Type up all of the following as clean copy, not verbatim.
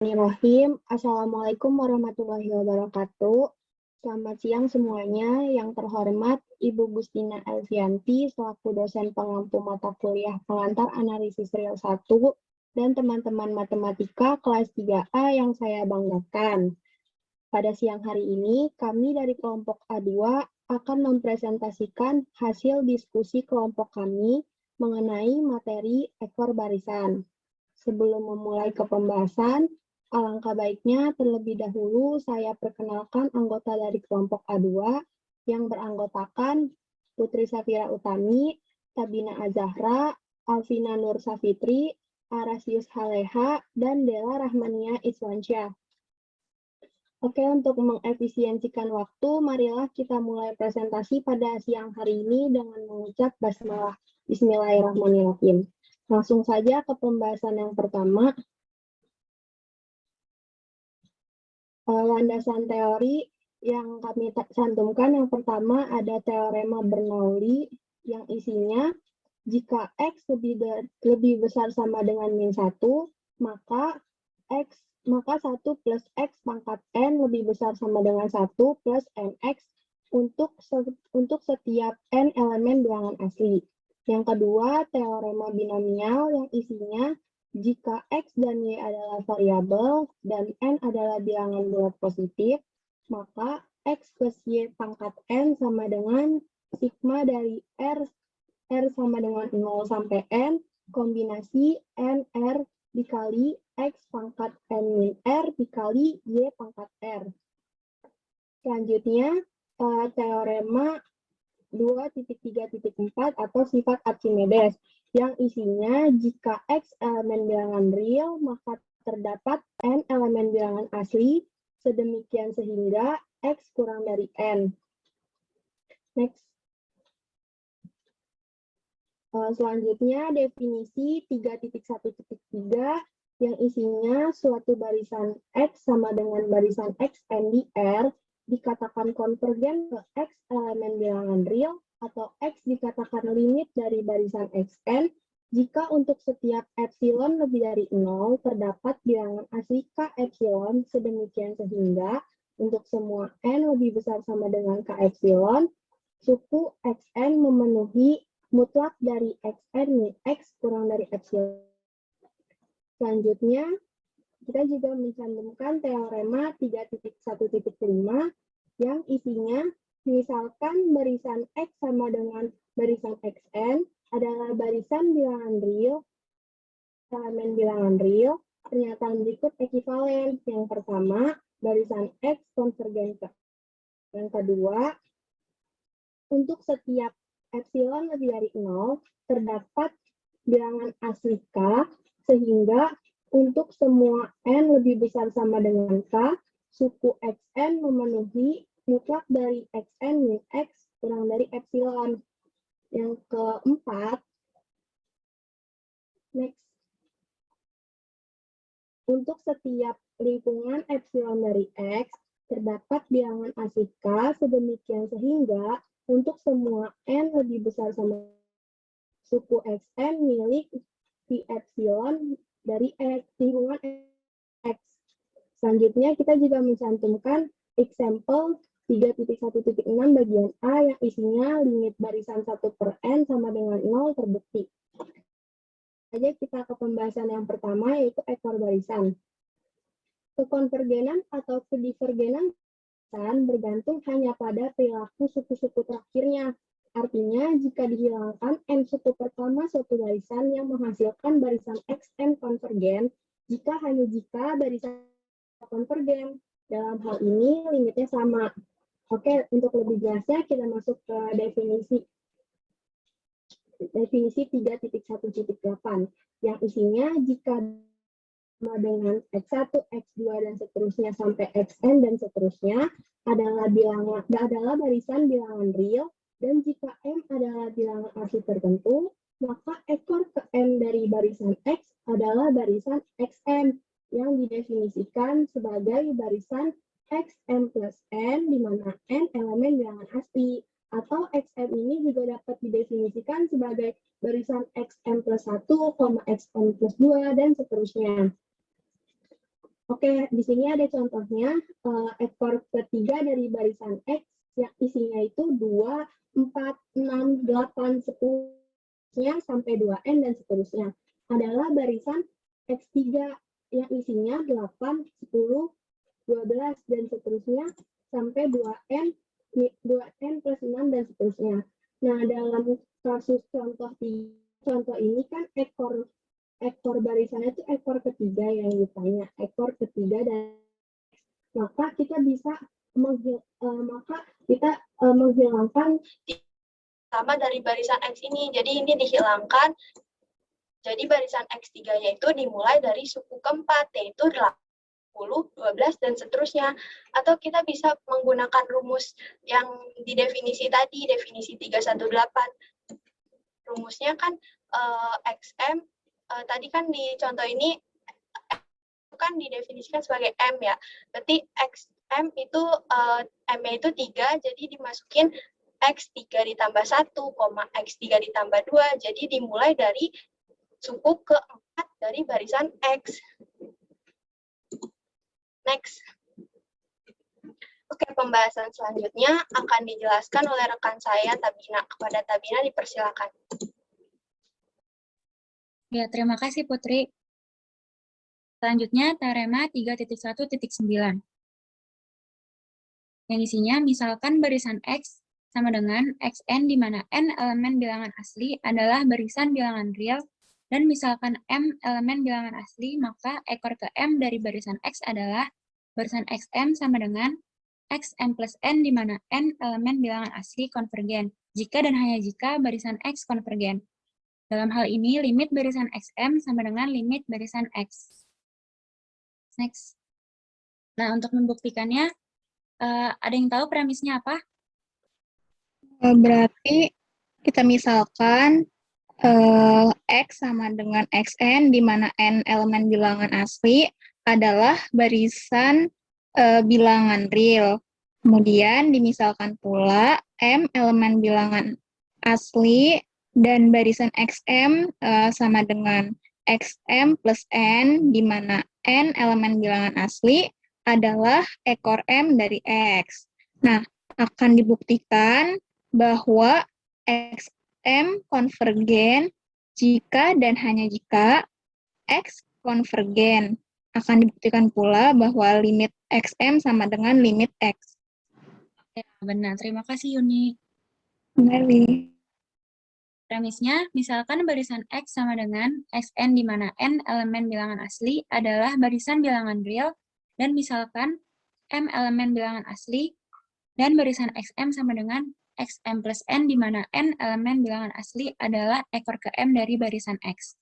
Bismillahirrahmanirrahim. Assalamualaikum warahmatullahi wabarakatuh. Selamat siang semuanya. Yang terhormat Ibu Gustina Elvianti selaku dosen pengampu mata kuliah pengantar analisis real 1 dan teman-teman matematika kelas 3A yang saya banggakan. Pada siang hari ini, kami dari kelompok A2 akan mempresentasikan hasil diskusi kelompok kami mengenai materi ekor barisan. Sebelum memulai ke pembahasan, alangkah baiknya terlebih dahulu saya perkenalkan anggota dari kelompok A2 yang beranggotakan Putri Safira Utami, Tabina Azahra, Alvina Nur Safitri, Arasius Haleha, dan Dela Rahmania Iswansyah. Oke, untuk mengefisiensikan waktu, marilah kita mulai presentasi pada siang hari ini dengan mengucap basmalah. Bismillahirrahmanirrahim. Langsung saja ke pembahasan yang pertama. Landasan teori yang kami cantumkan yang pertama ada teorema Bernoulli yang isinya jika X lebih besar sama dengan min 1, maka 1 plus X pangkat N lebih besar sama dengan 1 plus NX untuk setiap N elemen bilangan asli. Yang kedua, teorema binomial yang isinya jika X dan Y adalah variabel dan N adalah bilangan bulat positif, maka X plus Y pangkat N sama dengan sigma dari R sama dengan 0 sampai N, kombinasi NR dikali X pangkat N min R dikali Y pangkat R. Selanjutnya, teorema 2.3.4 atau sifat Archimedes yang isinya jika X elemen bilangan real, maka terdapat N elemen bilangan asli, sedemikian sehingga X kurang dari N. Next. Selanjutnya, definisi 3.1.3 yang isinya suatu barisan X sama dengan barisan XN di R dikatakan konvergen ke X elemen bilangan real atau X dikatakan limit dari barisan XN jika untuk setiap epsilon lebih dari 0 terdapat bilangan asli K epsilon sedemikian sehingga untuk semua N lebih besar sama dengan K epsilon, suku XN memenuhi mutlak dari XN min X kurang dari epsilon. Selanjutnya, kita juga mencantumkan teorema 3.1.5 yang isinya misalkan barisan X sama dengan barisan XN adalah barisan bilangan real, elemen bilangan real, pernyataan berikut ekivalen. Yang pertama, barisan X konvergen ke. Yang kedua, untuk setiap epsilon lebih dari 0, terdapat bilangan asli K, sehingga untuk semua N lebih besar sama dengan K, suku XN memenuhi mutlak dari XN min X kurang dari epsilon. Yang keempat, next. Untuk setiap lingkungan epsilon dari X, terdapat bilangan asli K sedemikian sehingga untuk semua N lebih besar sama suku XN milik si epsilon dari X, lingkungan X. Selanjutnya, kita juga mencantumkan example 3.1.6 bagian A yang isinya limit barisan 1 per N sama dengan 0 terbukti. Saja kita ke pembahasan yang pertama, yaitu ekor barisan. Kekonvergenan atau kedivergenan bergantung hanya pada perilaku suku-suku terakhirnya. Artinya, jika dihilangkan N suku pertama suatu barisan yang menghasilkan barisan XN konvergen, hanya jika barisan konvergen. Dalam hal ini, limitnya sama. Oke, untuk lebih jelasnya, kita masuk ke definisi 3.1.8, yang isinya jika sama dengan X1, X2, dan seterusnya sampai Xn dan seterusnya adalah barisan bilangan real, dan jika M adalah bilangan asli tertentu, maka ekor ke M dari barisan X adalah barisan Xm yang didefinisikan sebagai barisan Xm plus N, di mana N elemen bilangan asli, atau Xm ini juga dapat didefinisikan sebagai barisan Xm plus 1, Xm plus 2, dan seterusnya. Oke, di sini ada contohnya, ekor ketiga dari barisan X yang isinya itu 2, 4, 6, 8, 10, sampai 2N dan seterusnya. Adalah barisan X3 yang isinya 8, 10, 12, dan seterusnya sampai 2N, 2N plus 6, dan seterusnya. Nah, dalam kasus contoh ini kan ekor barisannya itu ekor ketiga yang ditanya, ekor ketiga, dan maka kita bisa menghilangkan sama dari barisan X ini. Jadi ini dihilangkan. Jadi barisan X3-nya itu dimulai dari suku keempat, yaitu 8, 10, 12, dan seterusnya. Atau kita bisa menggunakan rumus yang di definisi tadi, definisi 318. Rumusnya kan XM, tadi kan di contoh ini kan didefinisikan sebagai M ya. Berarti XM itu M-nya itu 3, jadi dimasukin X3 ditambah 1, X3 ditambah 2, jadi dimulai dari suku keempat dari barisan X. Next. Oke, pembahasan selanjutnya akan dijelaskan oleh rekan saya, Tabina. Kepada Tabina, dipersilakan. Ya, terima kasih Putri. Selanjutnya, teorema 3.1.9. Yang isinya, misalkan barisan X sama dengan Xn di mana N elemen bilangan asli adalah barisan bilangan real, dan misalkan M elemen bilangan asli, maka ekor ke M dari barisan X adalah barisan Xm sama dengan Xm plus N di mana N elemen bilangan asli konvergen, jika dan hanya jika barisan X konvergen. Dalam hal ini, limit barisan Xm sama dengan limit barisan X. Next. Nah, untuk membuktikannya, ada yang tahu premisnya apa? Berarti kita misalkan X sama dengan Xn, di mana N elemen bilangan asli adalah barisan bilangan real. Kemudian dimisalkan pula M elemen bilangan asli dan barisan Xm sama dengan Xm plus N, di mana N elemen bilangan asli adalah ekor M dari X. Nah, akan dibuktikan bahwa Xm konvergen jika dan hanya jika X konvergen. Akan dibuktikan pula bahwa limit Xm sama dengan limit X. Ya, benar. Terima kasih, Yuni. Kembali. Premisnya, misalkan barisan X sama dengan Xn di mana N elemen bilangan asli adalah barisan bilangan real, dan misalkan M elemen bilangan asli, dan barisan Xm sama dengan Xm plus N di mana N elemen bilangan asli adalah ekor ke M dari barisan X.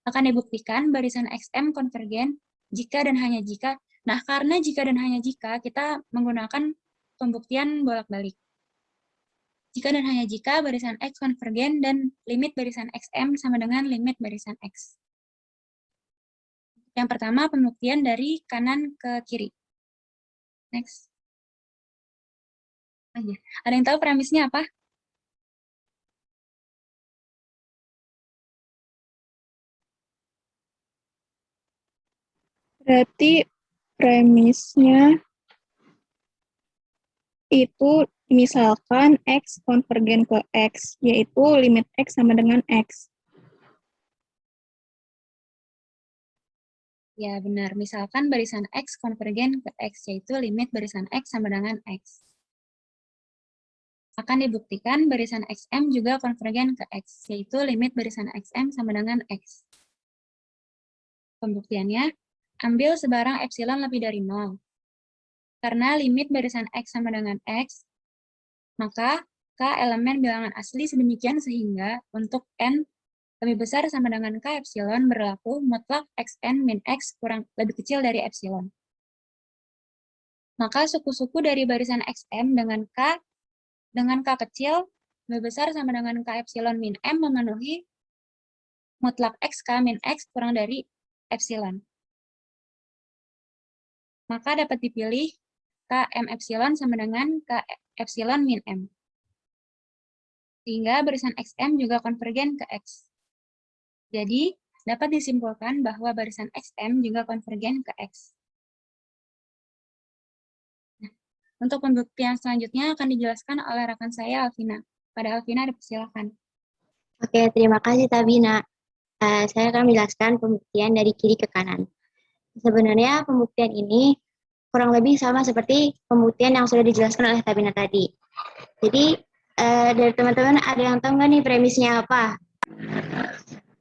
Akan dibuktikan barisan Xm konvergen jika dan hanya jika. Nah, karena jika dan hanya jika, kita menggunakan pembuktian bolak-balik. Jika dan hanya jika barisan X konvergen dan limit barisan Xm sama dengan limit barisan X. Yang pertama, pembuktian dari kanan ke kiri. Next. Oh, iya. Ada yang tahu premisnya apa? Berarti premisnya itu misalkan X konvergen ke X, yaitu limit X sama dengan X. Ya, benar. Misalkan barisan X konvergen ke X, yaitu limit barisan X sama dengan X. Akan dibuktikan barisan Xm juga konvergen ke X, yaitu limit barisan Xm sama dengan X. Pembuktiannya, ambil sebarang epsilon lebih dari 0. Karena limit barisan X sama dengan X, maka K elemen bilangan asli sedemikian sehingga untuk N lebih besar sama dengan K epsilon berlaku mutlak Xn min X kurang lebih kecil dari epsilon. Maka suku-suku dari barisan Xm dengan K kecil lebih besar sama dengan K epsilon min M memenuhi mutlak Xk min X kurang dari epsilon. Maka dapat dipilih Km epsilon sama dengan K epsilon min M. Sehingga barisan Xm juga konvergen ke X. Jadi, dapat disimpulkan bahwa barisan Xm juga konvergen ke X. Untuk pembuktian selanjutnya akan dijelaskan oleh rekan saya, Alvina. Pada Alvina, dipersilakan. Oke, terima kasih Tabina. Saya akan menjelaskan pembuktian dari kiri ke kanan. Sebenarnya pembuktian ini kurang lebih sama seperti pembuktian yang sudah dijelaskan oleh Tabina tadi. Jadi, dari teman-teman ada yang tahu nggak nih premisnya apa?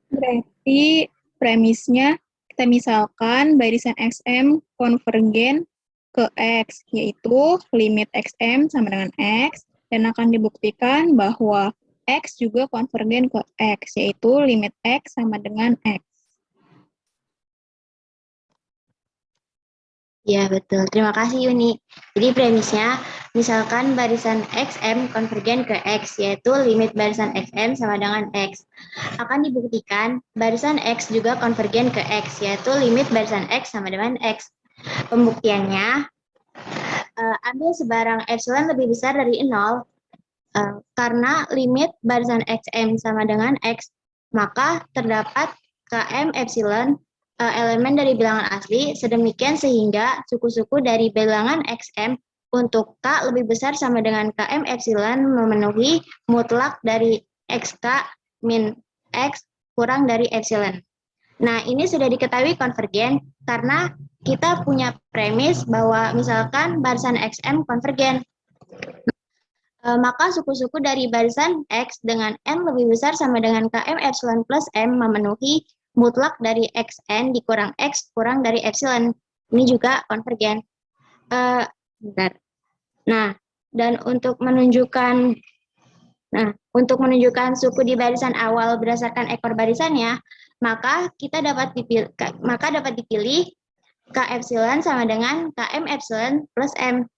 Berarti premisnya kita misalkan barisan XM konvergen ke X, yaitu limit XM sama dengan X, dan akan dibuktikan bahwa X juga konvergen ke X, yaitu limit X sama dengan X. Ya, betul. Terima kasih, Yuni. Jadi premisnya, misalkan barisan XM konvergen ke X, yaitu limit barisan XM sama dengan X. Akan dibuktikan, barisan X juga konvergen ke X, yaitu limit barisan X sama dengan X. Pembuktiannya, ambil sebarang epsilon lebih besar dari 0, karena limit barisan XM sama dengan X, maka terdapat KM epsilon elemen dari bilangan asli sedemikian sehingga suku-suku dari bilangan XM untuk K lebih besar sama dengan KM epsilon memenuhi mutlak dari XK min X kurang dari epsilon. Nah, ini sudah diketahui konvergen karena kita punya premis bahwa misalkan barisan XM konvergen. Maka suku-suku dari barisan X dengan N lebih besar sama dengan KM epsilon plus M memenuhi mutlak dari XN dikurang X kurang dari epsilon. Ini juga konvergen. Bentar. Nah, dan untuk menunjukkan suku di barisan awal berdasarkan ekor barisannya, maka dapat dipilih K epsilon sama dengan KM epsilon plus M.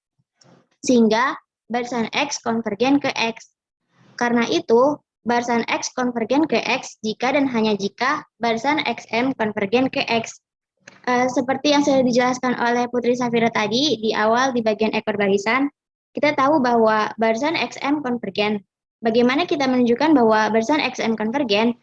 Sehingga barisan X konvergen ke X. Karena itu, barisan X konvergen ke X jika dan hanya jika barisan XM konvergen ke X. Seperti yang sudah dijelaskan oleh Putri Safira tadi di awal di bagian ekor barisan, kita tahu bahwa barisan XM konvergen. Bagaimana kita menunjukkan bahwa barisan XM konvergen?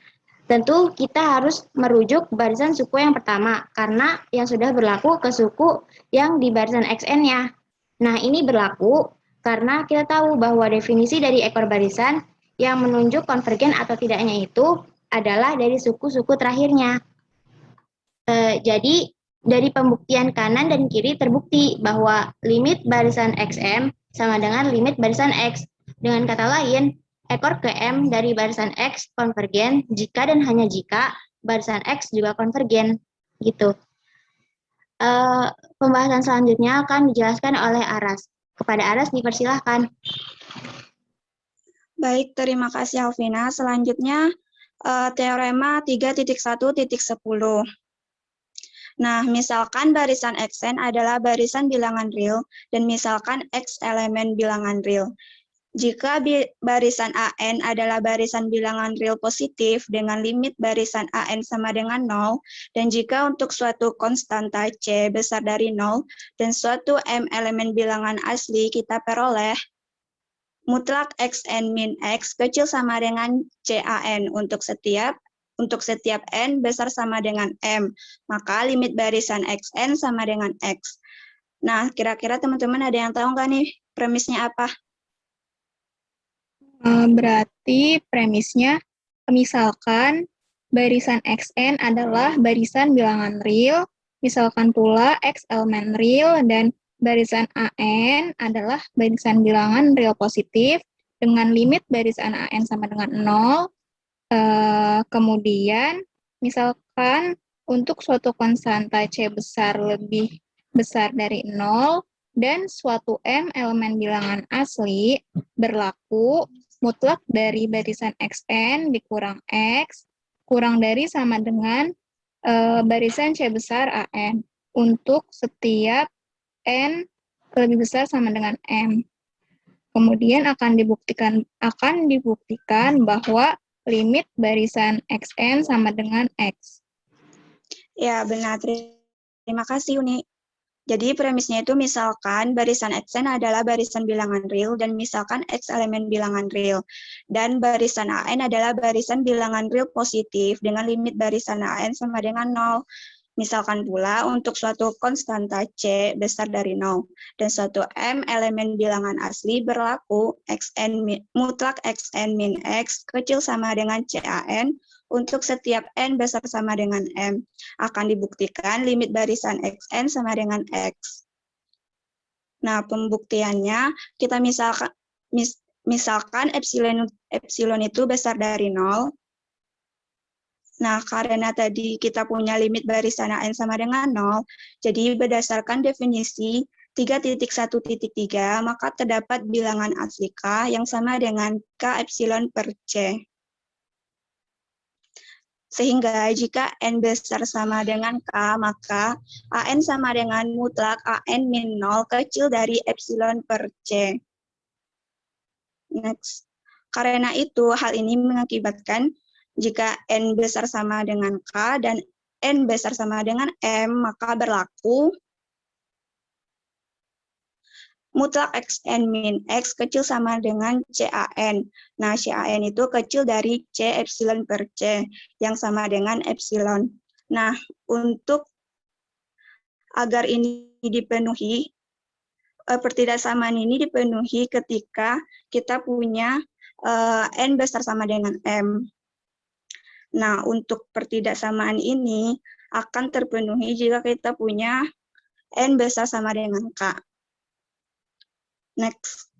Tentu kita harus merujuk barisan suku yang pertama, karena yang sudah berlaku ke suku yang di barisan XN-nya. Nah, ini berlaku karena kita tahu bahwa definisi dari ekor barisan yang menunjuk konvergen atau tidaknya itu adalah dari suku-suku terakhirnya. Jadi, dari pembuktian kanan dan kiri terbukti bahwa limit barisan XM sama dengan limit barisan X. Dengan kata lain, ekor ke M dari barisan X konvergen jika dan hanya jika barisan X juga konvergen. Gitu. Pembahasan selanjutnya akan dijelaskan oleh Aras. Kepada Aras dipersilahkan. Baik, terima kasih Alvina. Selanjutnya teorema 3.1.10. Nah, misalkan barisan Xn adalah barisan bilangan real dan misalkan X elemen bilangan real. Jika barisan AN adalah barisan bilangan real positif dengan limit barisan AN sama dengan 0, dan jika untuk suatu konstanta C besar dari 0 dan suatu M elemen bilangan asli kita peroleh mutlak Xn min X kecil sama dengan CAN untuk setiap N besar sama dengan M, maka limit barisan Xn sama dengan X. Nah, kira-kira teman-teman ada yang tahu nggak nih premisnya apa? Berarti premisnya, misalkan barisan XN adalah barisan bilangan real, misalkan pula X elemen real, dan barisan AN adalah barisan bilangan real positif dengan limit barisan AN sama dengan 0. Kemudian, misalkan untuk suatu konstanta C besar lebih besar dari 0, dan suatu M elemen bilangan asli berlaku mutlak dari barisan XN dikurang X, kurang dari sama dengan barisan C besar AN untuk setiap N lebih besar sama dengan M. Kemudian akan dibuktikan bahwa limit barisan XN sama dengan X. Ya, benar. Terima kasih, Uni. Jadi premisnya itu misalkan barisan Xn adalah barisan bilangan real dan misalkan X elemen bilangan real. Dan barisan AN adalah barisan bilangan real positif dengan limit barisan AN sama dengan 0. Misalkan pula untuk suatu konstanta C besar dari 0 dan suatu M elemen bilangan asli berlaku mutlak Xn min X kecil sama dengan CAN untuk setiap N besar sama dengan M. Akan dibuktikan limit barisan Xn sama dengan X. Nah, pembuktiannya kita misalkan epsilon itu besar dari 0. Nah, karena tadi kita punya limit barisan N sama dengan 0, jadi berdasarkan definisi 3.1.3, maka terdapat bilangan asli K yang sama dengan K epsilon per C. Sehingga jika N besar sama dengan K, maka AN sama dengan mutlak AN min 0 kecil dari epsilon per C. Next. Karena itu, hal ini mengakibatkan jika N besar sama dengan K dan N besar sama dengan M, maka berlaku mutlak Xn min X kecil sama dengan CAN. Nah, CAN itu kecil dari C epsilon per C, yang sama dengan epsilon. Nah, untuk agar ini dipenuhi, pertidaksamaan ini dipenuhi ketika kita punya N besar sama dengan M. Nah, untuk pertidaksamaan ini akan terpenuhi jika kita punya N besar sama dengan K. Next.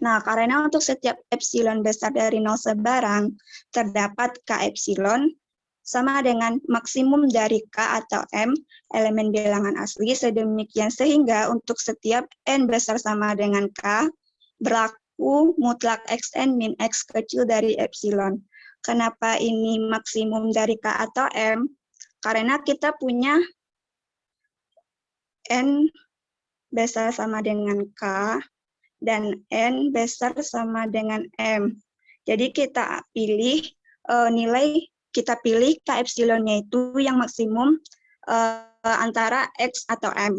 Nah, karena untuk setiap epsilon besar dari 0 sebarang, terdapat K epsilon sama dengan maksimum dari K atau M, elemen bilangan asli, sedemikian sehingga untuk setiap N besar sama dengan K, berlaku mutlak Xn min X kecil dari epsilon. Kenapa ini maksimum dari K atau M? Karena kita punya N besar sama dengan K dan N besar sama dengan M. Jadi kita pilih kita pilih K epsilonnya itu yang maksimum antara X atau M.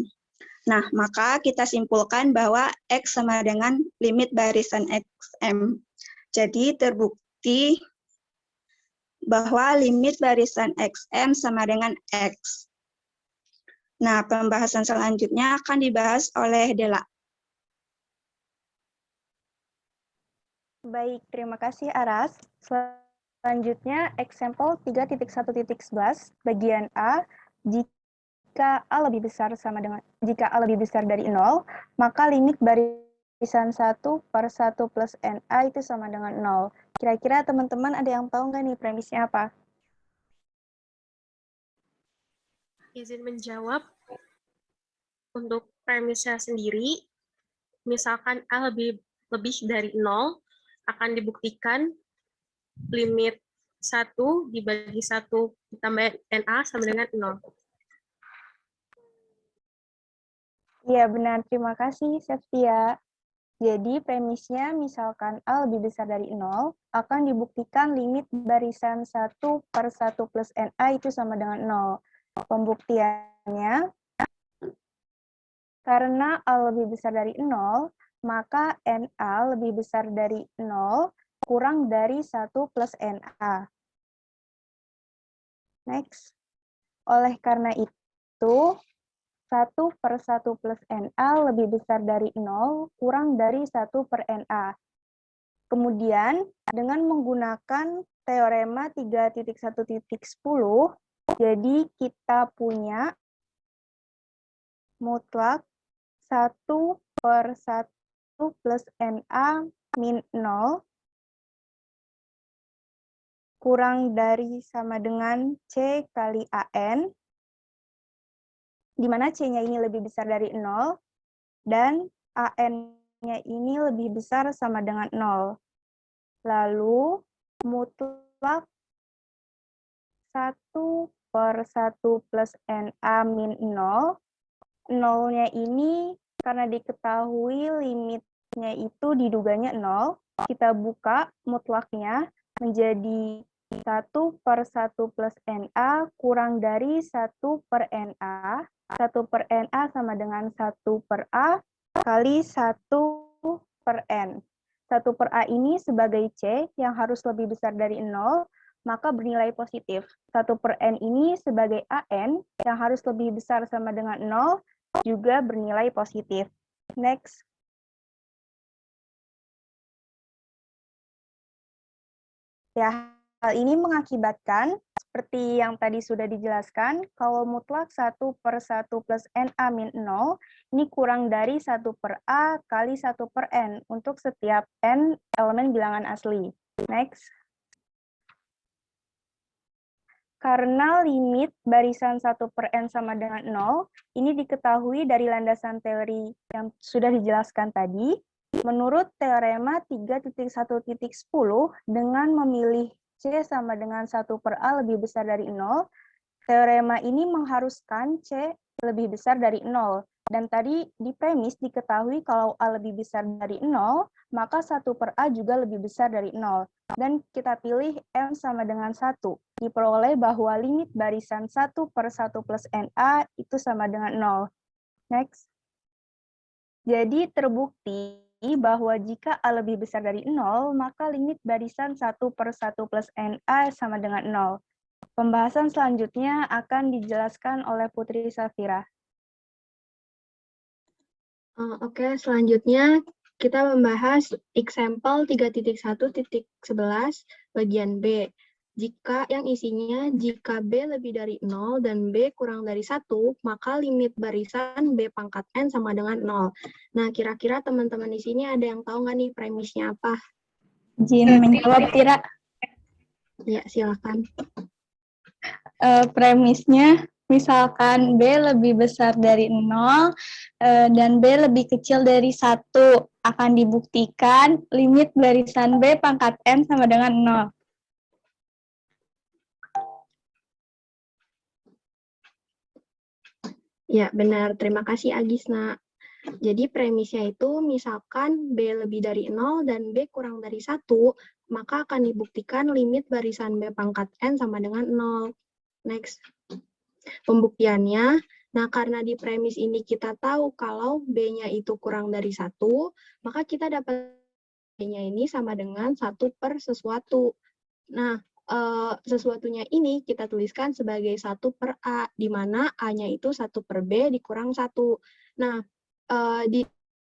Nah, maka kita simpulkan bahwa X sama dengan limit barisan XM. Jadi terbukti bahwa limit barisan XM sama dengan X. Nah, pembahasan selanjutnya akan dibahas oleh Dela. Baik, terima kasih Aras. Selanjutnya, example 3.1.11, bagian A, jika A lebih besar dari 0, maka limit barisan 1 per 1 plus NA itu sama dengan 0. Kira-kira teman-teman ada yang tahu nggak nih premisnya apa? Izin menjawab. Untuk premisnya sendiri, misalkan A lebih dari 0, akan dibuktikan limit 1 dibagi 1 ditambah NA sama dengan 0. Iya, benar. Terima kasih, Septia. Jadi, premisnya misalkan A lebih besar dari 0, akan dibuktikan limit barisan 1 per 1 plus NA itu sama dengan 0. Pembuktiannya, karena A lebih besar dari 0, maka NA lebih besar dari 0 kurang dari 1 plus NA. Next. Oleh karena itu, 1 per 1 plus NA lebih besar dari 0 kurang dari 1 per NA. Kemudian, dengan menggunakan teorema 3.1.10, jadi kita punya mutlak 1 per 1 plus NA min 0 kurang dari sama dengan C kali AN, di mana C-nya ini lebih besar dari 0, dan AN-nya ini lebih besar sama dengan 0. Lalu, mutlak 1 per 1 plus NA min 0, 0-nya ini karena diketahui limitnya itu diduganya 0, kita buka mutlaknya menjadi 1 per 1 plus NA kurang dari 1 per NA. 1 per NA sama dengan 1 per A kali 1 per N. 1 per A ini sebagai C yang harus lebih besar dari 0, maka bernilai positif. 1/n ini sebagai AN yang harus lebih besar sama dengan 0 juga bernilai positif. Next. Ya, hal ini mengakibatkan seperti yang tadi sudah dijelaskan, kalau mutlak 1/1 plus NA min 0, ini kurang dari 1/A kali 1/n untuk setiap n elemen bilangan asli. Next. Karena limit barisan 1/n sama dengan 0, ini diketahui dari landasan teori yang sudah dijelaskan tadi, menurut teorema 3.1.10, dengan memilih C sama dengan 1/A lebih besar dari 0, teorema ini mengharuskan C lebih besar dari 0. Dan tadi di premis diketahui kalau A lebih besar dari 0, maka 1/A juga lebih besar dari 0. Dan kita pilih M sama dengan 1. Diperoleh bahwa limit barisan 1/1 plus NA itu sama dengan 0. Next. Jadi terbukti bahwa jika A lebih besar dari 0, maka limit barisan 1/1 plus NA sama dengan 0. Pembahasan selanjutnya akan dijelaskan oleh Putri Safira. Oke, selanjutnya kita membahas example 3.1.11 bagian B. Jika yang isinya, jika B lebih dari 0 dan B kurang dari 1, maka limit barisan B pangkat N sama dengan 0. Nah, kira-kira teman-teman di sini ada yang tahu nggak nih premisnya apa? Izin menjawab, Tira. Ya, silakan. Premisnya, misalkan B lebih besar dari 0 dan B lebih kecil dari 1, akan dibuktikan limit barisan B pangkat N sama dengan 0. Ya, benar. Terima kasih, Agisna. Jadi premisnya itu misalkan B lebih dari 0 dan B kurang dari 1, maka akan dibuktikan limit barisan B pangkat N sama dengan 0. Next. Pembuktiannya, nah karena di premis ini kita tahu kalau B-nya itu kurang dari 1, maka kita dapat B-nya ini sama dengan 1 per sesuatu. Nah, sesuatunya ini kita tuliskan sebagai 1 per A, di mana A-nya itu 1 per B dikurang 1. Nah,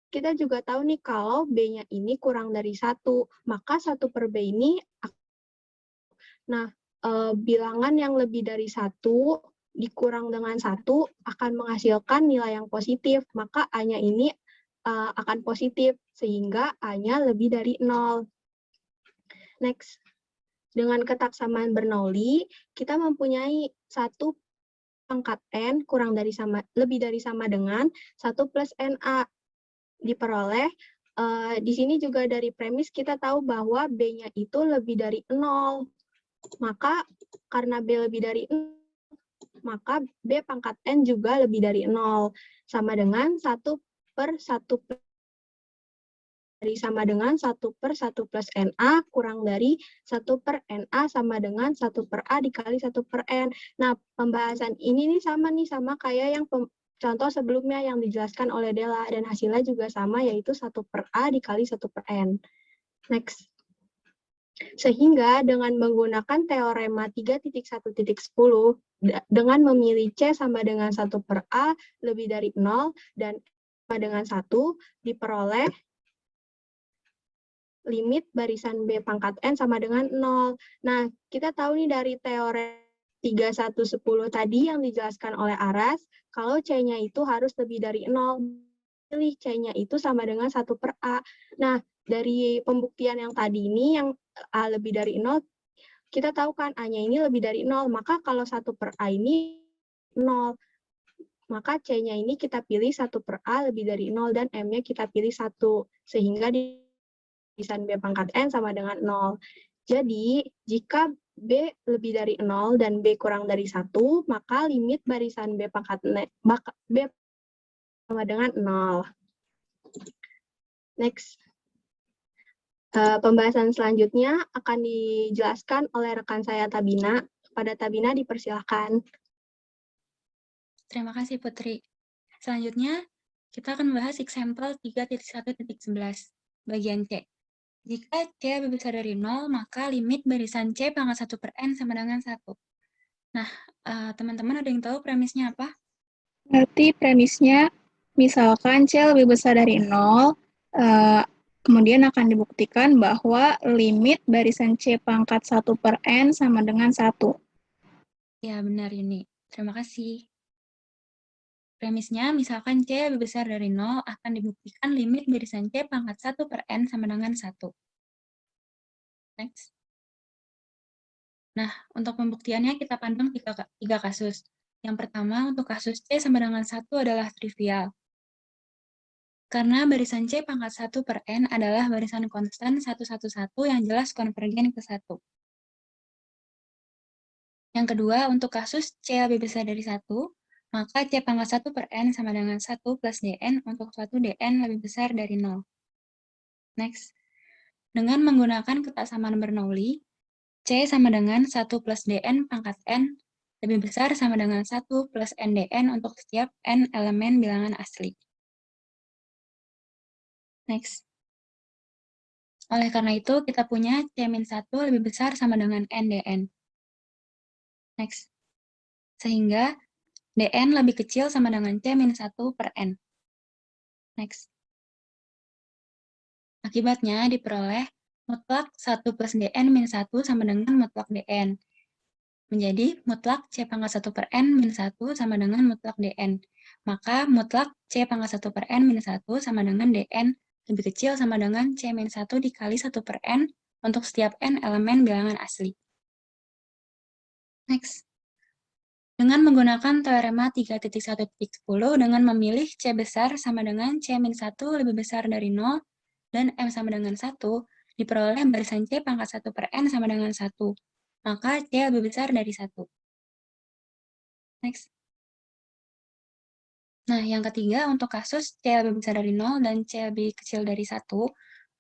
kita juga tahu nih kalau B-nya ini kurang dari 1, maka 1 per B ini, nah, bilangan yang lebih dari 1 dikurang dengan 1 akan menghasilkan nilai yang positif, maka A-nya ini akan positif, sehingga A-nya lebih dari 0. Next. Dengan ketaksamaan Bernoulli, kita mempunyai 1 pangkat N kurang dari sama, lebih dari sama dengan 1 plus NA. Diperoleh, di sini juga dari premis kita tahu bahwa B-nya itu lebih dari 0. Maka karena B lebih dari 0, maka B pangkat N juga lebih dari 0. Sama dengan 1 per 1 sama dengan 1 per 1 plus NA kurang dari 1 per NA sama dengan 1 per A dikali 1 per N. Nah, pembahasan ini nih sama kayak yang contoh sebelumnya yang dijelaskan oleh Della, dan hasilnya juga sama, yaitu 1 per A dikali 1 per N. Next. Sehingga dengan menggunakan teorema 3.1.10, dengan memilih C sama dengan 1 per A lebih dari 0 dan sama dengan 1, diperoleh limit barisan B pangkat N sama dengan 0. Nah, kita tahu nih dari teorema 3.1.10 tadi yang dijelaskan oleh Aras, kalau C-nya itu harus lebih dari 0. Pilih C-nya itu sama dengan 1 per A. Nah, dari pembuktian yang tadi ini, yang A lebih dari 0, kita tahu kan A-nya ini lebih dari 0, maka kalau 1 per A ini 0, maka C-nya ini kita pilih 1 per A lebih dari 0, dan M-nya kita pilih 1, sehingga barisan B pangkat N sama dengan 0. Jadi, jika B lebih dari 0 dan B kurang dari 1, maka limit barisan B pangkat N, B sama dengan 0. Next. Pembahasan selanjutnya akan dijelaskan oleh rekan saya Tabina. Kepada Tabina dipersilahkan. Terima kasih Putri. Selanjutnya, kita akan membahas example 3.1.11, bagian C. Jika C lebih besar dari 0, maka limit barisan C pangkat 1 per N sama dengan 1. Nah, teman-teman ada yang tahu premisnya apa? Berarti premisnya, misalkan C lebih besar dari 0, kemudian akan dibuktikan bahwa limit barisan C pangkat 1 per N sama dengan 1. Ya, benar ini. Terima kasih. Premisnya, misalkan C lebih besar dari 0, akan dibuktikan limit barisan C pangkat 1 per N sama dengan 1. Next. Nah, untuk pembuktiannya kita pandang tiga kasus. Yang pertama, untuk kasus C sama dengan 1 adalah trivial. Karena barisan C pangkat 1 per N adalah barisan konstan 111 yang jelas konvergen ke 1. Yang kedua, untuk kasus C lebih besar dari 1, maka C pangkat 1 per N sama dengan 1 plus Dn untuk suatu Dn lebih besar dari 0. Next. Dengan menggunakan ketaksamaan Bernoulli, C sama dengan 1 plus Dn pangkat N lebih besar sama dengan 1 plus NDN untuk setiap N elemen bilangan asli. Next. Oleh karena itu, kita punya C-1 lebih besar sama dengan NDN. Next. Sehingga Dn lebih kecil sama dengan C-1 per N. Next. Akibatnya diperoleh mutlak 1 plus Dn-1 sama dengan mutlak Dn. Menjadi mutlak C pangkat 1 per N-1 sama dengan mutlak Dn. Maka mutlak C pangkat 1 per N-1 sama dengan Dn lebih kecil sama dengan C-1 dikali 1 per N untuk setiap N elemen bilangan asli. Next. Dengan menggunakan teorema 3.1.10 dengan memilih C besar sama dengan C-1 lebih besar dari 0 dan M sama dengan 1, diperoleh barisan C pangkat 1 per N sama dengan 1. Maka C lebih besar dari 1. Next. Nah, yang ketiga, untuk kasus C lebih besar dari 0 dan C lebih kecil dari 1,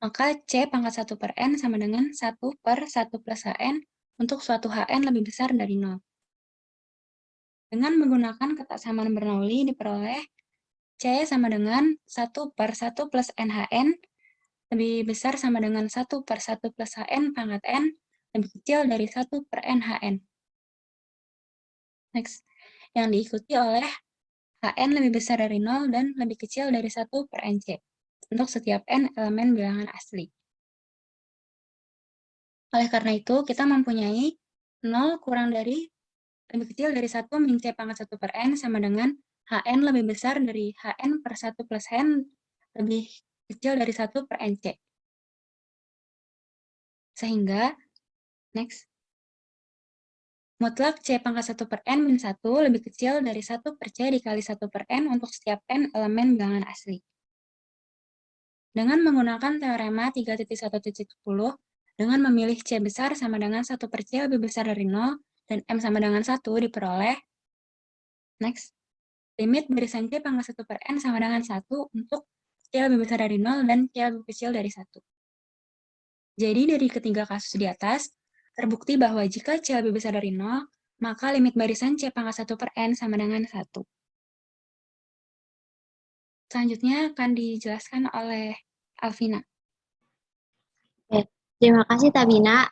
maka C pangkat 1 per N sama dengan 1 per 1 plus HN untuk suatu HN lebih besar dari 0. Dengan menggunakan ketaksamaan Bernoulli diperoleh C sama dengan 1 per 1 plus NHN lebih besar sama dengan 1 per 1 plus HN pangkat N lebih kecil dari 1 per NHN. Next. Yang diikuti oleh HN lebih besar dari 0 dan lebih kecil dari 1 per NC untuk setiap N elemen bilangan asli. Oleh karena itu, kita mempunyai 0 kurang dari lebih kecil dari 1 min C pangkat 1 per N sama dengan HN lebih besar dari HN per 1 plus N lebih kecil dari 1 per NC. Sehingga, next, mutlak C pangkat 1 per N min 1 lebih kecil dari 1 per C dikali 1 per N untuk setiap N elemen bilangan asli. Dengan menggunakan teorema 3.1.10, dengan memilih C besar sama dengan 1 per C lebih besar dari 0, dan M sama dengan 1 diperoleh, next, limit barisan C pangkat 1 per N sama dengan 1 untuk C lebih besar dari 0 dan C lebih kecil dari 1. Jadi dari ketiga kasus di atas, terbukti bahwa jika C lebih besar dari 0, maka limit barisan C pangkat 1 per N sama dengan 1. Selanjutnya akan dijelaskan oleh Alvina. Oke, terima kasih Tabina.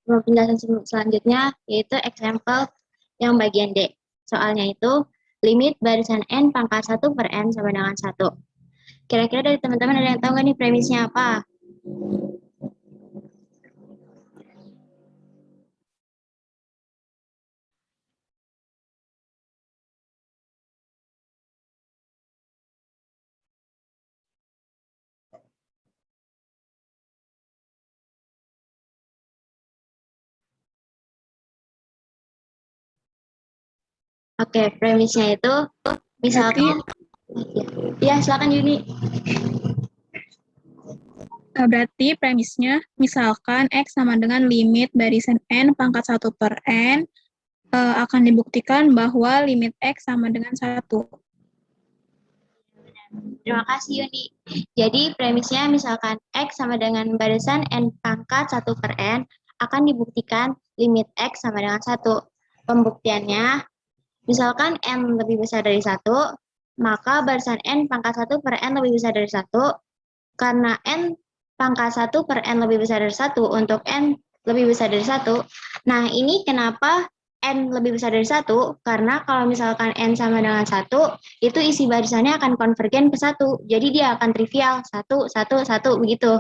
Penjelasan selanjutnya yaitu example yang bagian D. Soalnya itu limit barisan N pangkat 1 per N sama dengan 1. Kira-kira dari teman-teman ada yang tahu nggak nih premisnya apa? Oke, premisnya itu misalkan ya silakan Yuni. Berarti premisnya, misalkan X sama dengan limit barisan N pangkat 1 per N, akan dibuktikan bahwa limit X sama dengan 1. Terima kasih Yuni. Jadi premisnya misalkan X sama dengan barisan N pangkat 1 per N akan dibuktikan limit X sama dengan 1. Pembuktiannya, misalkan N lebih besar dari 1, maka barisan N pangkat 1 per N lebih besar dari 1, karena N pangkat 1 per N lebih besar dari 1 untuk N lebih besar dari 1. Nah, ini kenapa N lebih besar dari 1? Karena kalau misalkan N sama dengan 1, itu isi barisannya akan konvergen ke 1. Jadi dia akan trivial, 1, 1, 1, begitu.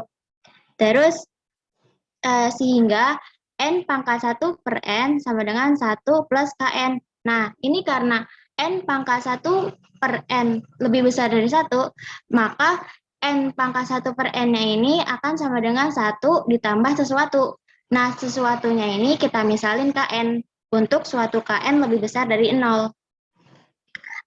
Terus, sehingga N pangkat 1 per N sama dengan 1 plus KN. Nah, ini karena N pangkat 1 per N lebih besar dari 1, maka N pangkat 1 per N-nya ini akan sama dengan 1 ditambah sesuatu. Nah, sesuatunya ini kita misalin KN untuk suatu KN lebih besar dari 0.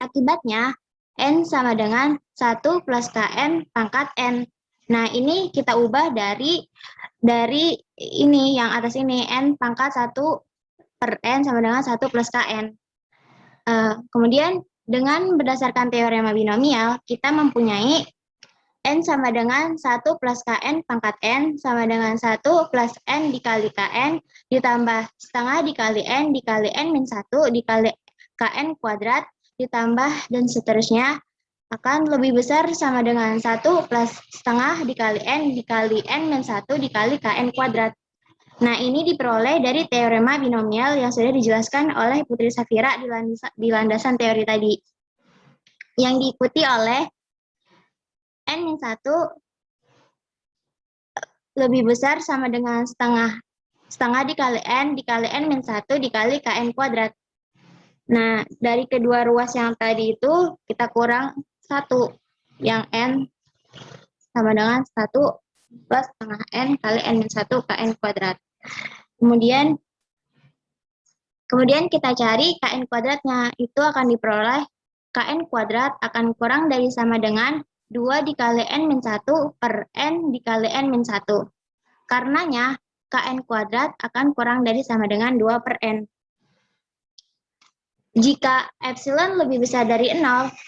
Akibatnya, N sama dengan 1 plus KN pangkat N. Nah, ini kita ubah dari ini, yang atas ini, N pangkat 1 per N sama dengan 1 plus KN. Kemudian, dengan berdasarkan teorema binomial, kita mempunyai N sama dengan 1 plus KN pangkat N sama dengan 1 plus N dikali KN ditambah setengah dikali N min 1 dikali KN kuadrat ditambah dan seterusnya akan lebih besar sama dengan 1 plus setengah dikali N min 1 dikali KN kuadrat. Nah, ini diperoleh dari teorema binomial yang sudah dijelaskan oleh Putri Safira di landasan teori tadi. Yang diikuti oleh N-1 lebih besar sama dengan setengah dikali N min 1 dikali KN kuadrat. Nah, dari kedua ruas yang tadi itu kita kurang 1, yang N sama dengan 1 plus setengah N kali N min 1 KN kuadrat. Kemudian kita cari KN kuadratnya, itu akan diperoleh KN kuadrat akan kurang dari sama dengan 2 dikali N min 1 per N dikali N min 1. Karenanya, KN kuadrat akan kurang dari sama dengan 2 per N. Jika epsilon lebih besar dari 0,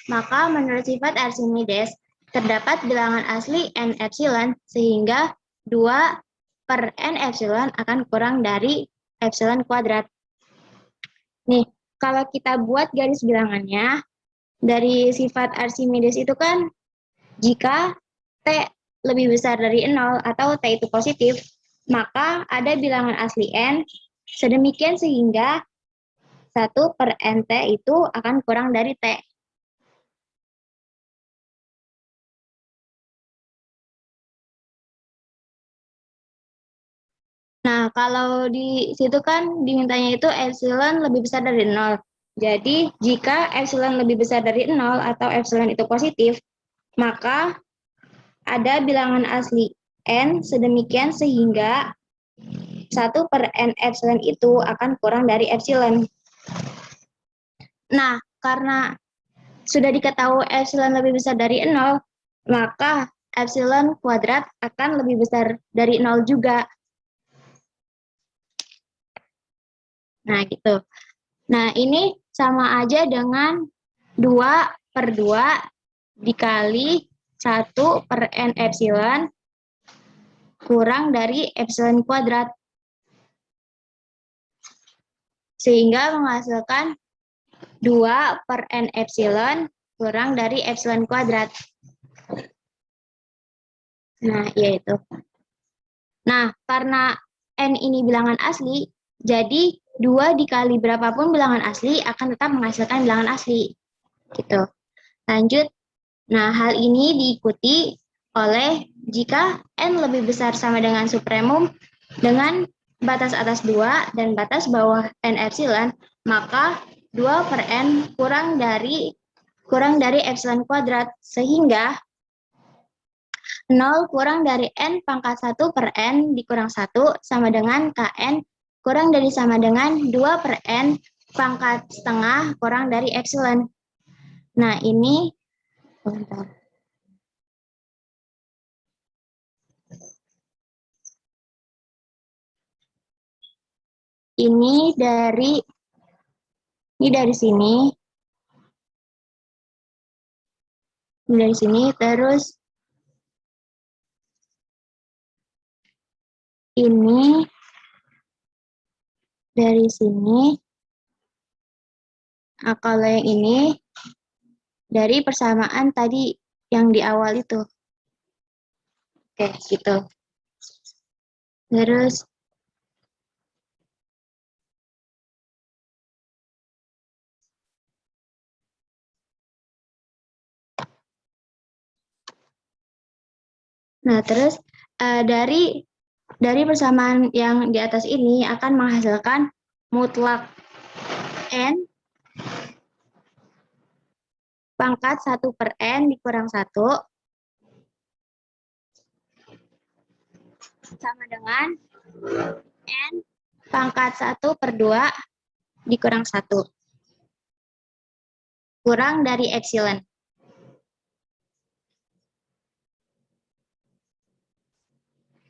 maka menurut sifat Archimedes, terdapat bilangan asli N epsilon, sehingga 2 per N epsilon akan kurang dari epsilon kuadrat. Nih, kalau kita buat garis bilangannya, dari sifat Archimedes itu kan, jika T lebih besar dari 0 atau T itu positif, maka ada bilangan asli N, sedemikian sehingga 1 per NT itu akan kurang dari T. Nah, kalau di situ kan dimintanya itu epsilon lebih besar dari 0. Jadi, jika epsilon lebih besar dari 0 atau epsilon itu positif, maka ada bilangan asli N sedemikian sehingga 1 per N epsilon itu akan kurang dari epsilon. Nah, karena sudah diketahui epsilon lebih besar dari 0, maka epsilon kuadrat akan lebih besar dari 0 juga. Nah, gitu. Nah, ini sama aja dengan 2 per 2 dikali 1 per N epsilon kurang dari epsilon kuadrat. Sehingga menghasilkan 2 per N epsilon kurang dari epsilon kuadrat. Nah, yaitu. Nah, karena N ini bilangan asli, jadi 2 dikali berapapun bilangan asli akan tetap menghasilkan bilangan asli. Gitu. Lanjut. Nah, hal ini diikuti oleh jika N lebih besar sama dengan supremum dengan batas atas 2 dan batas bawah N epsilon, maka 2 per N kurang dari epsilon kuadrat, sehingga 0 kurang dari N pangkat 1 per N dikurang 1 sama dengan KN kurang dari sama dengan 2 per N pangkat setengah kurang dari epsilon. Nah, ini dari sini. Dari sini, terus ini dari sini. Nah, kalau yang ini dari persamaan tadi yang di awal itu. Oke, gitu. Terus, dari persamaan yang di atas ini akan menghasilkan mutlak N pangkat 1 per N dikurang 1 sama dengan N pangkat 1 per 2 dikurang 1 kurang dari epsilon.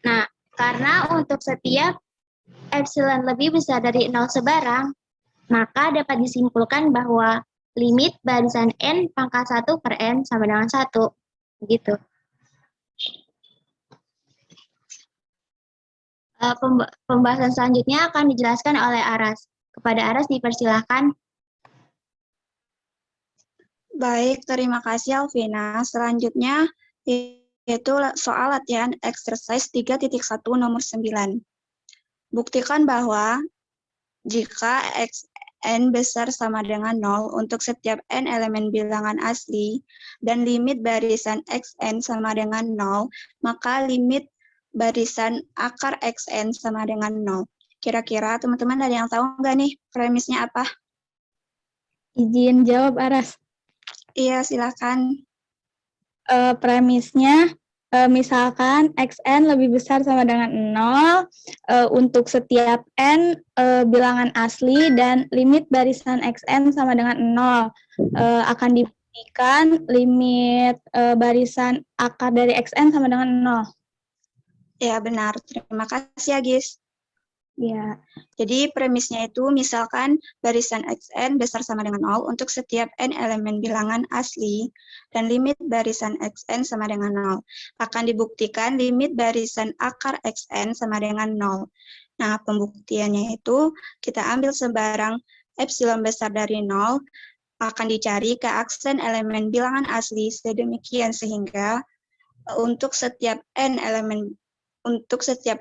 Nah, karena untuk setiap epsilon lebih besar dari 0 sebarang, maka dapat disimpulkan bahwa limit barisan N pangkat 1 per N sama dengan 1. Begitu. Pembahasan selanjutnya akan dijelaskan oleh Aras. Kepada Aras dipersilahkan. Baik, terima kasih Alvina. Selanjutnya yaitu soal latihan exercise 3.1 nomor 9. Buktikan bahwa jika xn besar sama dengan 0 untuk setiap n elemen bilangan asli dan limit barisan xn sama dengan 0, maka limit barisan akar xn sama dengan 0. Kira-kira teman-teman ada yang tahu nggak nih premisnya apa? Izin jawab, Aras. Iya, silakan. Premisnya, misalkan xn lebih besar sama dengan 0 untuk setiap n bilangan asli dan limit barisan xn sama dengan 0 akan dibuktikan limit barisan akar dari xn sama dengan 0. Ya, benar. Terima kasih, Agis. Ya. Jadi premisnya itu misalkan barisan xn besar sama dengan 0 untuk setiap n elemen bilangan asli dan limit barisan xn sama dengan 0. Akan dibuktikan limit barisan akar xn sama dengan 0. Nah, pembuktiannya itu kita ambil sebarang epsilon besar dari 0, akan dicari keaksen elemen bilangan asli sedemikian sehingga untuk setiap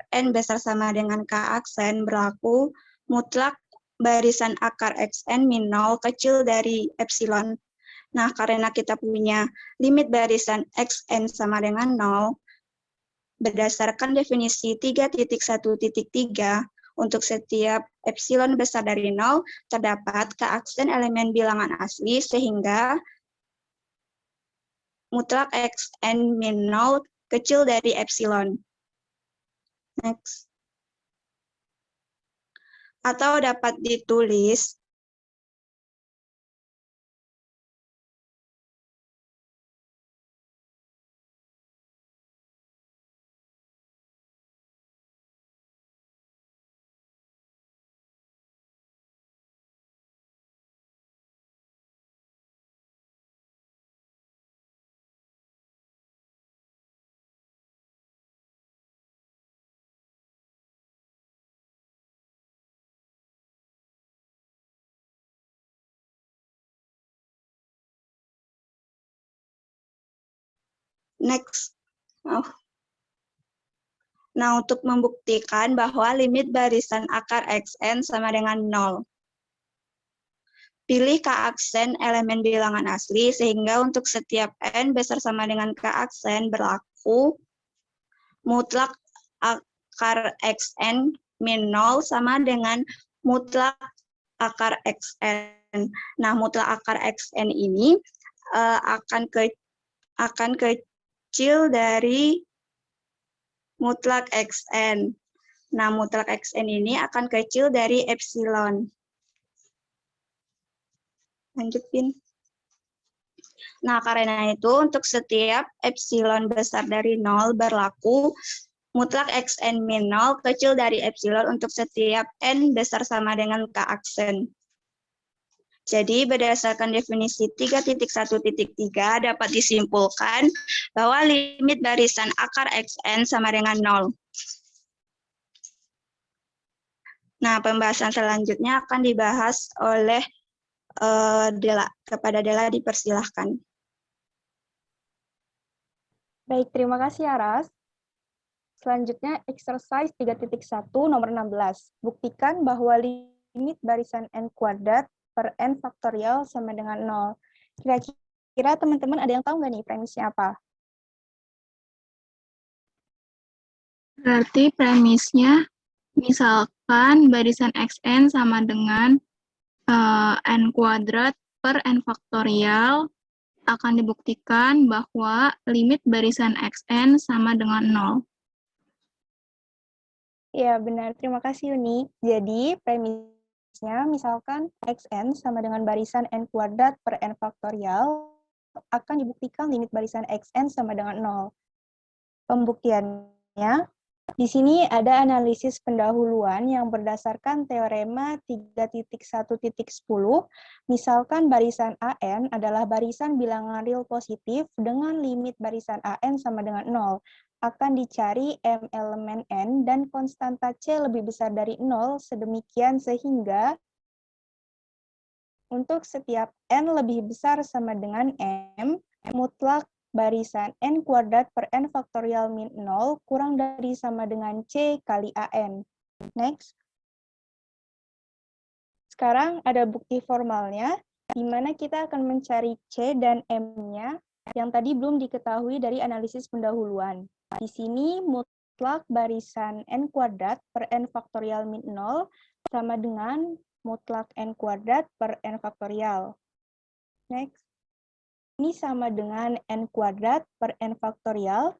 n besar sama dengan k aksen berlaku mutlak barisan akar xn min 0 kecil dari epsilon. Nah, karena kita punya limit barisan xn sama dengan 0, berdasarkan definisi 3.1.3, untuk setiap epsilon besar dari 0, terdapat keaksen elemen bilangan asli sehingga mutlak xn min 0 kecil dari epsilon. Next. Atau dapat ditulis next. Nah, untuk membuktikan bahwa limit barisan akar xn sama dengan 0. Pilih k aksen elemen bilangan asli sehingga untuk setiap n besar sama dengan k aksen berlaku mutlak akar xn min 0 sama dengan mutlak akar xn. Nah, mutlak akar xn ini akan kecil dari mutlak xn. Nah, mutlak xn ini akan kecil dari epsilon. Lanjutin. Nah, karena itu untuk setiap epsilon besar dari 0 berlaku mutlak xn min 0 kecil dari epsilon untuk setiap n besar sama dengan k aksen. Jadi, berdasarkan definisi 3.1.3 dapat disimpulkan bahwa limit barisan akar xn sama dengan 0. Nah, pembahasan selanjutnya akan dibahas oleh Dela. Kepada Dela dipersilahkan. Baik, terima kasih Aras. Selanjutnya, exercise 3.1 nomor 16. Buktikan bahwa limit barisan n kuadrat per n faktorial sama dengan 0. Kira-kira teman-teman ada yang tahu nggak nih premisnya apa? Berarti premisnya, misalkan barisan xn sama dengan n kuadrat per n faktorial, akan dibuktikan bahwa limit barisan xn sama dengan 0. Ya, benar. Terima kasih, Uni. Jadi, premisnya misalkan xn sama dengan barisan n kuadrat per n faktorial, akan dibuktikan limit barisan xn sama dengan 0. Pembuktiannya, di sini ada analisis pendahuluan yang berdasarkan teorema 3.1.10, misalkan barisan AN adalah barisan bilangan real positif dengan limit barisan AN sama dengan 0. Akan dicari M elemen N dan konstanta C lebih besar dari 0, sedemikian sehingga untuk setiap N lebih besar sama dengan M, mutlak barisan N kuadrat per N faktorial min 0 kurang dari sama dengan C kali AN. Next. Sekarang ada bukti formalnya, di mana kita akan mencari C dan M-nya yang tadi belum diketahui dari analisis pendahuluan. Di sini mutlak barisan N kuadrat per N faktorial min 0 sama dengan mutlak N kuadrat per N faktorial. Next. Ini sama dengan N kuadrat per N faktorial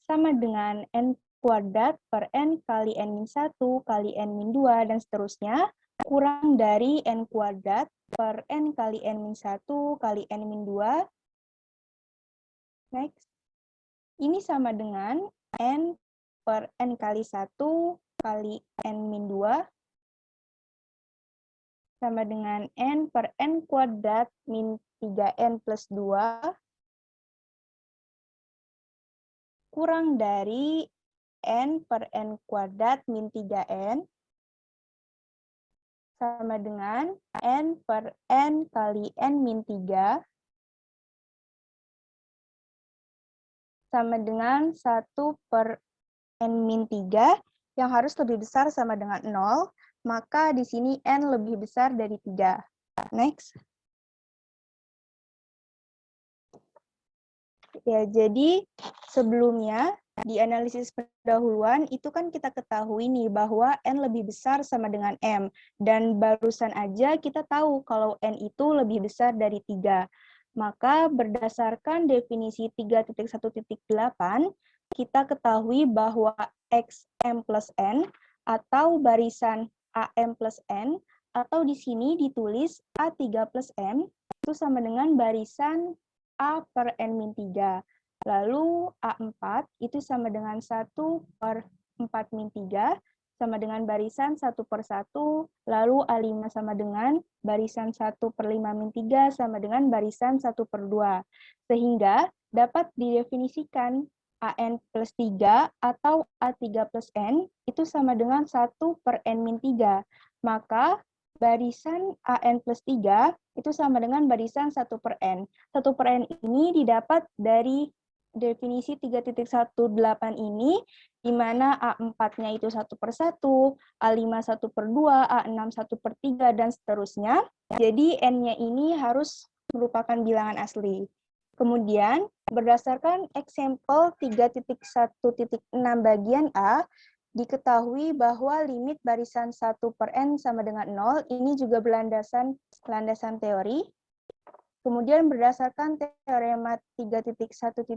sama dengan N kuadrat per N kali N-1 kali N-2 dan seterusnya, kurang dari N kuadrat per N kali N-1 kali N-2. Next. Ini sama dengan N per N kali 1 kali N-2 sama dengan N per N kuadrat min 3N plus 2 kurang dari N per N kuadrat min 3N sama dengan N per N kali N min 3 sama dengan 1 per N min 3 yang harus lebih besar sama dengan 0, maka di sini N lebih besar dari 3. Next. Ya, jadi sebelumnya di analisis pendahuluan itu kan kita ketahui nih bahwa N lebih besar sama dengan M. Dan barusan aja kita tahu kalau N itu lebih besar dari 3. Maka berdasarkan definisi 3.1.8, kita ketahui bahwa XM plus N atau barisan AM plus N, atau di sini ditulis A3 plus M, itu sama dengan barisan A per N-3. Lalu A4 itu sama dengan 1 per 4 min 3, sama dengan barisan 1 per 1, lalu A5 sama dengan barisan 1 per 5 min 3, sama dengan barisan 1 per 2. Sehingga dapat didefinisikan AN plus 3 atau A3 plus N itu sama dengan 1 per N min 3. Maka barisan AN plus 3 itu sama dengan barisan 1 per N. 1 per N ini didapat dari definisi 3.18 ini, di mana A4-nya itu 1 per 1, A5 1 per 2, A6 1 per 3, dan seterusnya. Jadi N-nya ini harus merupakan bilangan asli. Kemudian, berdasarkan example 3.1.6 bagian A, diketahui bahwa limit barisan 1 per N sama dengan 0, ini juga berlandasan teori. Kemudian berdasarkan teorema 3.1.9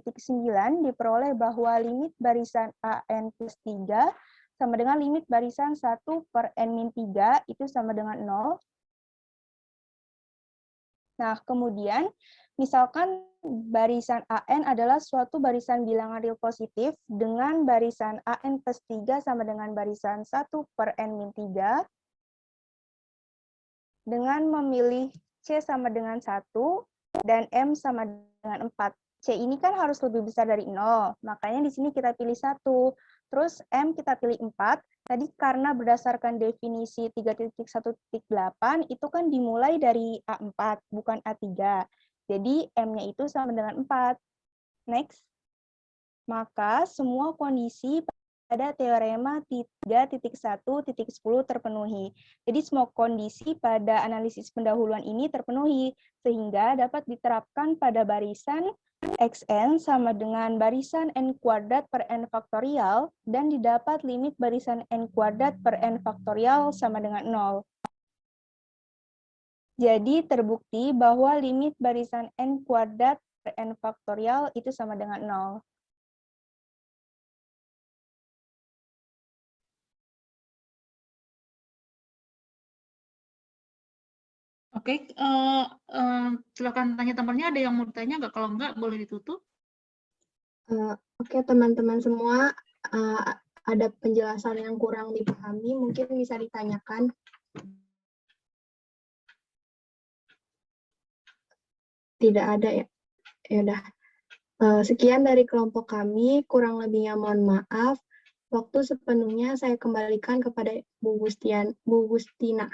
diperoleh bahwa limit barisan AN plus 3 sama dengan limit barisan 1 per N-3 itu sama dengan 0. Nah, kemudian misalkan barisan AN adalah suatu barisan bilangan real positif dengan barisan AN plus 3 sama dengan barisan 1 per N-3 dengan memilih C sama dengan 1 dan M sama dengan 4. C ini kan harus lebih besar dari 0, makanya di sini kita pilih 1. Terus M kita pilih 4. Tadi karena berdasarkan definisi 3.1.8 itu kan dimulai dari A4, bukan A3. Jadi M-nya itu sama dengan 4. Next. Maka semua kondisi pada teorema 3.1.10 terpenuhi. Jadi semua kondisi pada analisis pendahuluan ini terpenuhi, sehingga dapat diterapkan pada barisan xn sama dengan barisan n kuadrat per n faktorial, dan didapat limit barisan n kuadrat per n faktorial sama dengan 0. Jadi terbukti bahwa limit barisan n kuadrat per n faktorial itu sama dengan 0. Oke, silakan tanya temannya. Ada yang mau ditanya nggak? Kalau nggak, boleh ditutup. Oke, teman-teman semua, ada penjelasan yang kurang dipahami, mungkin bisa ditanyakan. Tidak ada ya? Ya udah. Sekian dari kelompok kami, kurang lebihnya mohon maaf. Waktu sepenuhnya saya kembalikan kepada Bu Gustina.